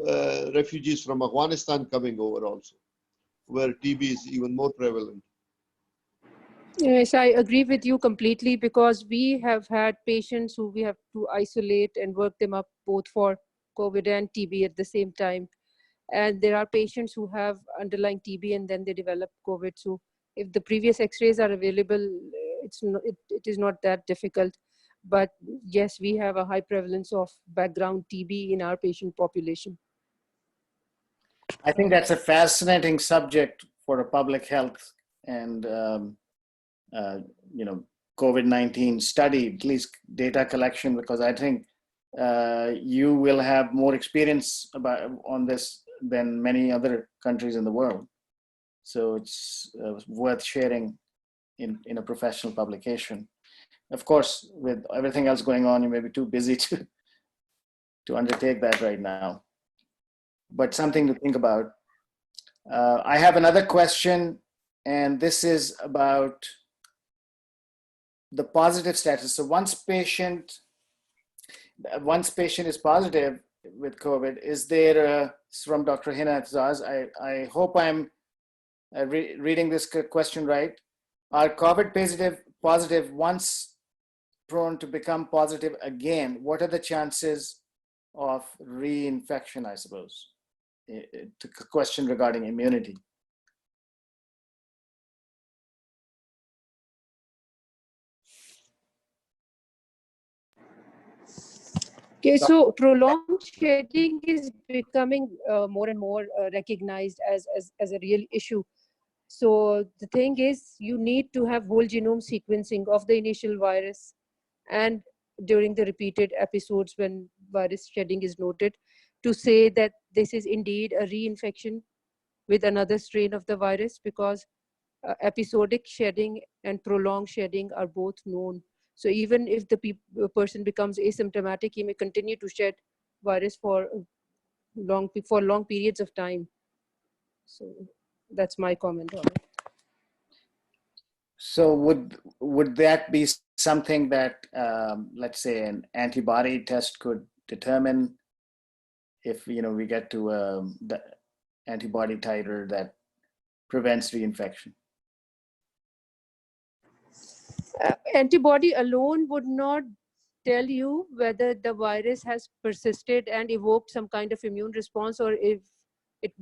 refugees from Afghanistan coming over also, where TB is even more prevalent. Yes, I agree with you completely, because we have had patients who we have to isolate and work them up both for COVID and TB at the same time. And there are patients who have underlying TB and then they develop COVID. So if the previous X-rays are available, it is not that difficult. But yes, we have a high prevalence of background TB in our patient population. I think that's a fascinating subject for a public health and COVID-19 study, at least data collection, because I think you will have more experience on this than many other countries in the world. So it's worth sharing in a professional publication. Of course, with everything else going on, you may be too busy to undertake that right now, but something to think about. I have another question, and this is about the positive status. So once patient is positive with COVID, is there from Dr. Hina Zaz, I hope I'm reading this question right. Are COVID positive once prone to become positive again? What are the chances of reinfection, I suppose? The question regarding immunity. Okay, so prolonged shedding is becoming more and more recognized as a real issue. So the thing is, you need to have whole genome sequencing of the initial virus, and during the repeated episodes when virus shedding is noted, to say that this is indeed a reinfection with another strain of the virus, because episodic shedding and prolonged shedding are both known. So even if the person becomes asymptomatic, he may continue to shed virus for long periods of time. So that's my comment on it. So would that be something that, let's say, an antibody test could determine if we get to the antibody titer that prevents reinfection? Antibody alone would not tell you whether the virus has persisted and evoked some kind of immune response, or if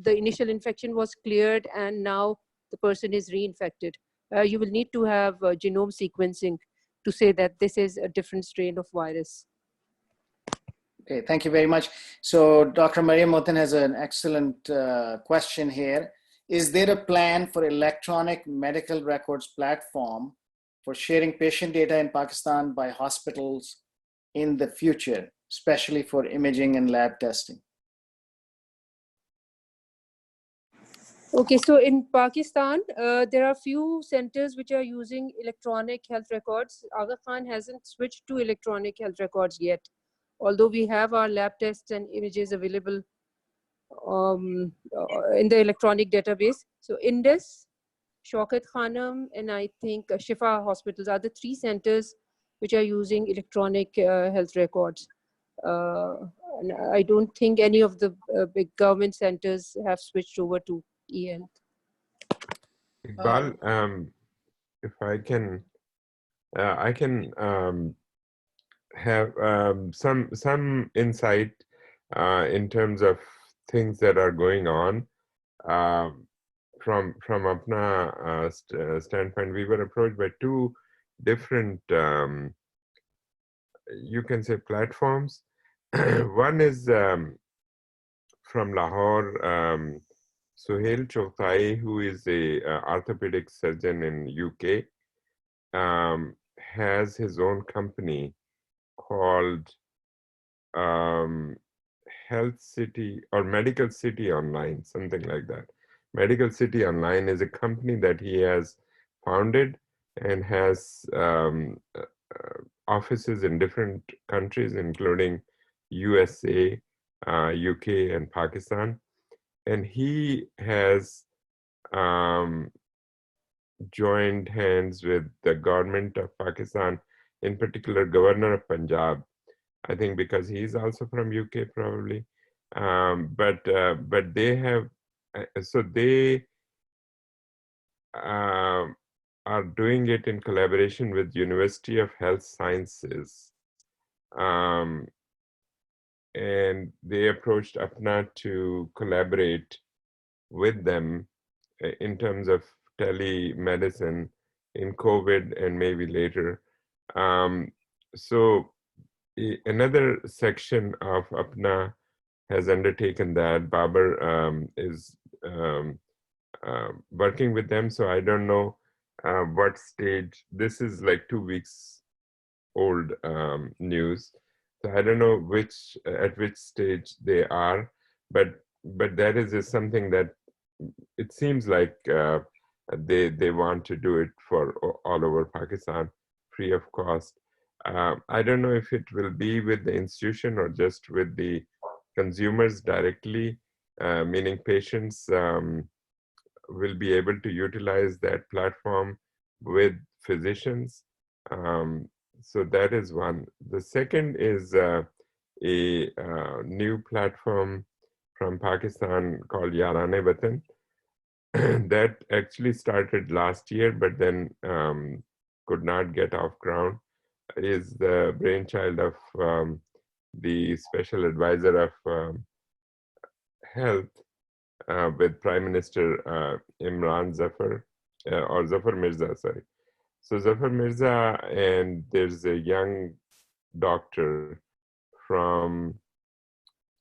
the initial infection was cleared and now the person is reinfected. You will need to have genome sequencing to say that this is a different strain of virus. Okay, thank you very much. So Dr. Mariam Motin has an excellent question here. Is there a plan for electronic medical records platform for sharing patient data in Pakistan by hospitals in the future, especially for imaging and lab testing? Okay, so in Pakistan, there are few centers which are using electronic health records. Aga Khan hasn't switched to electronic health records yet, although we have our lab tests and images available in the electronic database. So Indus, Shaukat Khanam, and I think Shifa hospitals are the three centers which are using electronic health records. And I don't think any of the big government centers have switched over to e-health. Iqbal, if I can have some insight in terms of things that are going on from APPNA standpoint. We were approached by two different, you can say, platforms. One is from Lahore, Suhail Chowthai, who is a orthopedic surgeon in UK, has his own company called Health City or Medical City Online, something like that. Medical City Online is a company that he has founded and has offices in different countries, including USA, UK, and Pakistan. And he has joined hands with the government of Pakistan, in particular, Governor of Punjab. I think because he's also from UK, probably. But they have, so they are doing it in collaboration with University of Health Sciences. And they approached APPNA to collaborate with them in terms of telemedicine in COVID and maybe later. So another section of APPNA has undertaken that. Babar is working with them, so I don't know what stage. This is like 2 weeks old news, so I don't know at which stage they are, but that is just something that it seems like they want to do it for all over Pakistan, free of cost. I don't know if it will be with the institution or just with the consumers directly, meaning patients will be able to utilize that platform with physicians. So that is one. The second is a new platform from Pakistan called Yarane Watan that actually started last year, but then could not get off ground. Is the brainchild of the special advisor of health with Prime Minister Imran Zafar, or Zafar Mirza, sorry. So Zafar Mirza, and there's a young doctor from,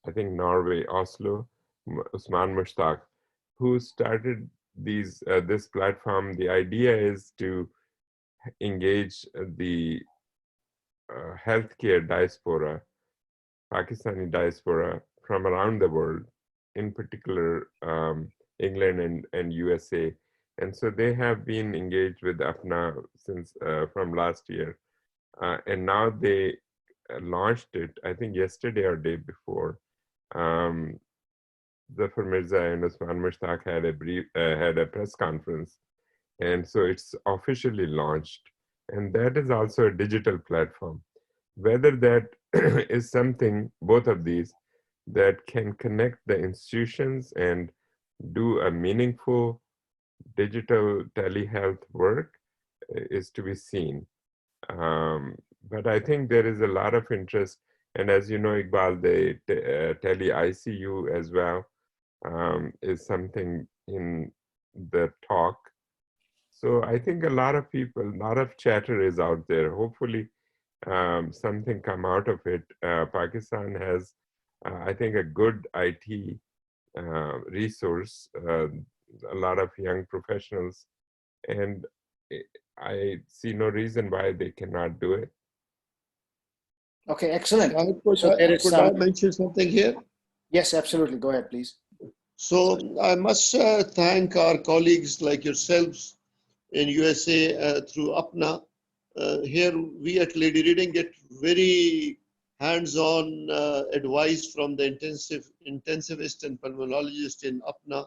I think, Norway, Oslo, Usman Mushtaq, who started this platform. The idea is to engage the healthcare diaspora, Pakistani diaspora from around the world, in particular England and USA. And so they have been engaged with APPNA since from last year. And now they launched it, I think yesterday or day before. Zafar Mirza and Usman Mushtaq had a press conference. And so it's officially launched. And that is also a digital platform. Whether that is something, both of these, that can connect the institutions and do a meaningful digital telehealth work is to be seen. But I think there is a lot of interest. And as you know, Iqbal, the tele-ICU as well is something in the talk. So I think a lot of people, a lot of chatter is out there. Hopefully something come out of it. Pakistan has, I think, a good IT resource, a lot of young professionals, and I see no reason why they cannot do it. Okay, excellent. Could I mention something here? Yes, absolutely. Go ahead, please. So I must thank our colleagues like yourselves in USA through APPNA. Here we at Lady Reading get very hands-on advice from the intensivist and pulmonologist in APPNA.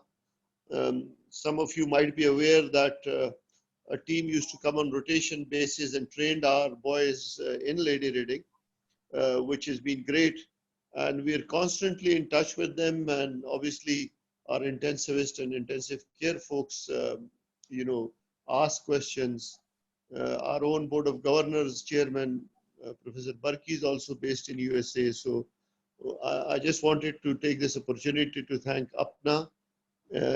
Some of you might be aware that a team used to come on rotation basis and trained our boys in Lady Reading, which has been great. And we're constantly in touch with them, and obviously our intensivist and intensive care folks, ask questions. Our own Board of Governors Chairman, Professor Bhatti, is also based in USA. So I just wanted to take this opportunity to thank APPNA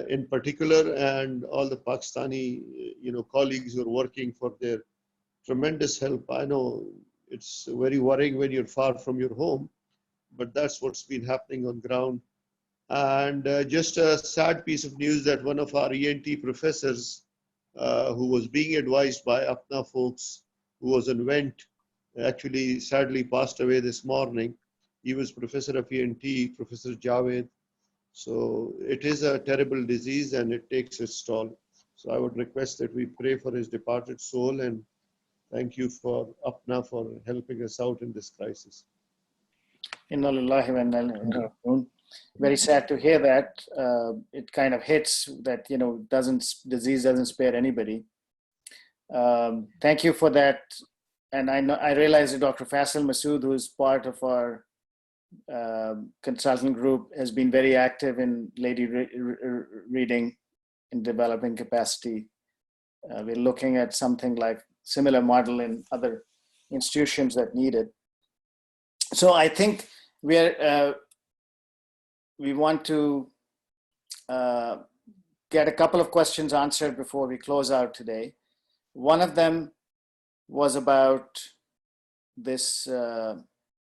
in particular, and all the Pakistani, colleagues who are working for their tremendous help. I know it's very worrying when you're far from your home, but that's what's been happening on ground. And just a sad piece of news that one of our ENT professors who was being advised by APPNA folks, who was on vent, actually sadly passed away this morning. He was professor of ENT, Professor Javed. So it is a terrible disease and it takes its toll. So I would request that we pray for his departed soul, and thank you for APPNA for helping us out in this crisis. Inna lillahi wa inna ilaihi raji'un. Very sad to hear that. It kind of hits that, disease doesn't spare anybody. Thank you for that. And I realize that Dr. Faisal Masood, who is part of our consultant group, has been very active in Lady Reading in developing capacity. We're looking at something like similar model in other institutions that need it. So I think we want to get a couple of questions answered before we close out today. One of them was about this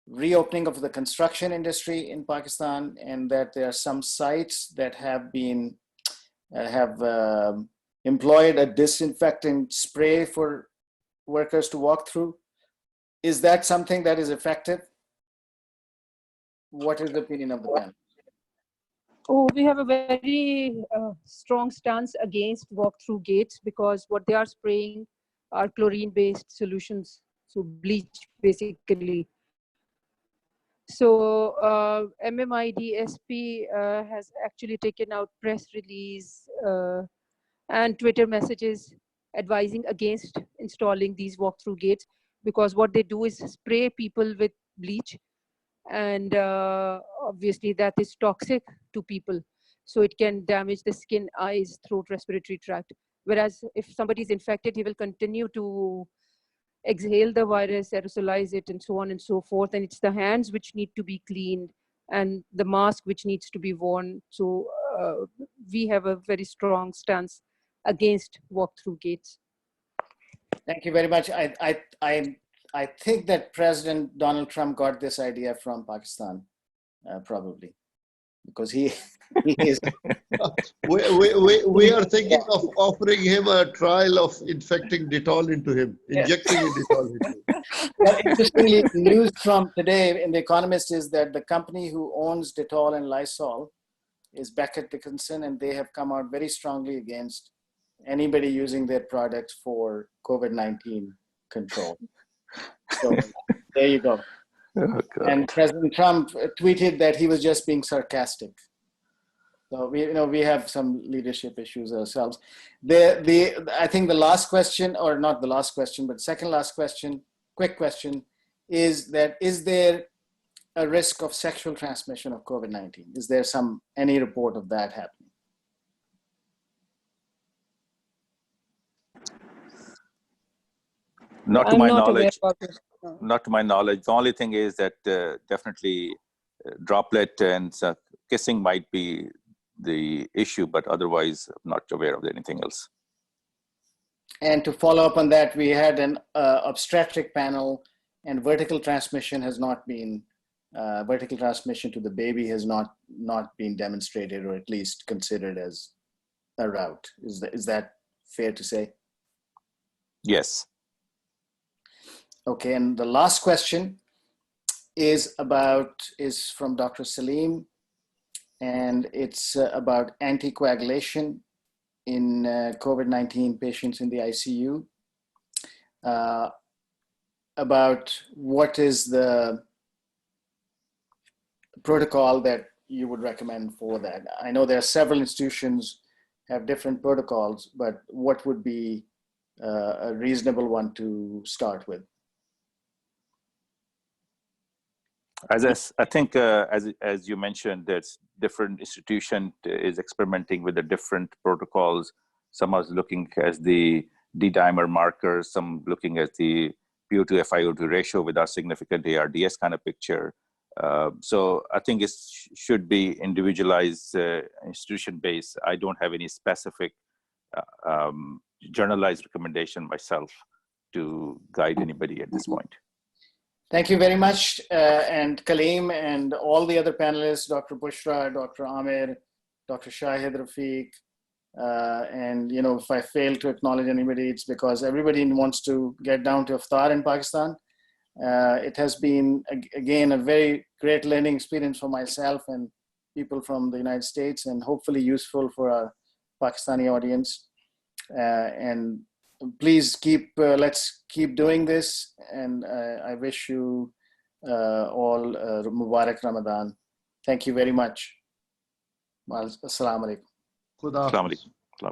reopening of the construction industry in Pakistan, and that there are some sites that have been employed a disinfectant spray for workers to walk through. Is that something that is effective? What is the opinion of the panel? Oh, we have a very strong stance against walk-through gates, because what they are spraying are chlorine-based solutions, so bleach basically. So MMIDSP has actually taken out press release and Twitter messages advising against installing these walk-through gates, because what they do is spray people with bleach, and obviously that is toxic to people. So it can damage the skin, eyes, throat, respiratory tract. Whereas if somebody is infected, he will continue to exhale the virus, aerosolize it, and so on and so forth. And it's the hands which need to be cleaned and the mask which needs to be worn. So we have a very strong stance against walk-through gates. Thank you very much. I think that President Donald Trump got this idea from Pakistan, probably, because he is. We are thinking of offering him a trial of infecting Dettol into him, injecting Dettol into him. Well, interestingly, news from today in The Economist is that the company who owns Dettol and Lysol is Beckett Dickinson, and they have come out very strongly against anybody using their products for COVID-19 control. So there you go. Oh, and President Trump tweeted that he was just being sarcastic. So we have some leadership issues ourselves. I think the last question, or not the last question, but second last question, quick question, is there a risk of sexual transmission of COVID-19? Is there any report of that happening? Not to my knowledge. No. Not to my knowledge. The only thing is that definitely droplet and kissing might be the issue, but otherwise I'm not aware of anything else. And to follow up on that, we had an obstetric panel, and vertical transmission has not been, vertical transmission to the baby has not been demonstrated, or at least considered as a route. Is that fair to say? Yes. Okay, and the last question is from Dr. Salim, and it's about anticoagulation in COVID-19 patients in the ICU. About what is the protocol that you would recommend for that? I know there are several institutions have different protocols, but what would be a reasonable one to start with? I think, as you mentioned, there's different institution is experimenting with the different protocols. Some are looking at the D-dimer markers, some looking at the PO to FiO2 ratio with our significant ARDS kind of picture. So I think it should be individualized, institution-based. I don't have any specific generalized recommendation myself to guide anybody at this point. Thank you very much, and Kaleem and all the other panelists, Dr. Bushra, Dr. Amir, Dr. Shahid, Rafiq, and if I fail to acknowledge anybody, it's because everybody wants to get down to iftar in Pakistan. It has been, again, a very great learning experience for myself and people from the United States, and hopefully useful for our Pakistani audience. And please let's keep doing this, and I wish you all Mubarak Ramadan. Thank you very much. Assalamu alaikum. Khuda Hafiz. Assalamu alaikum.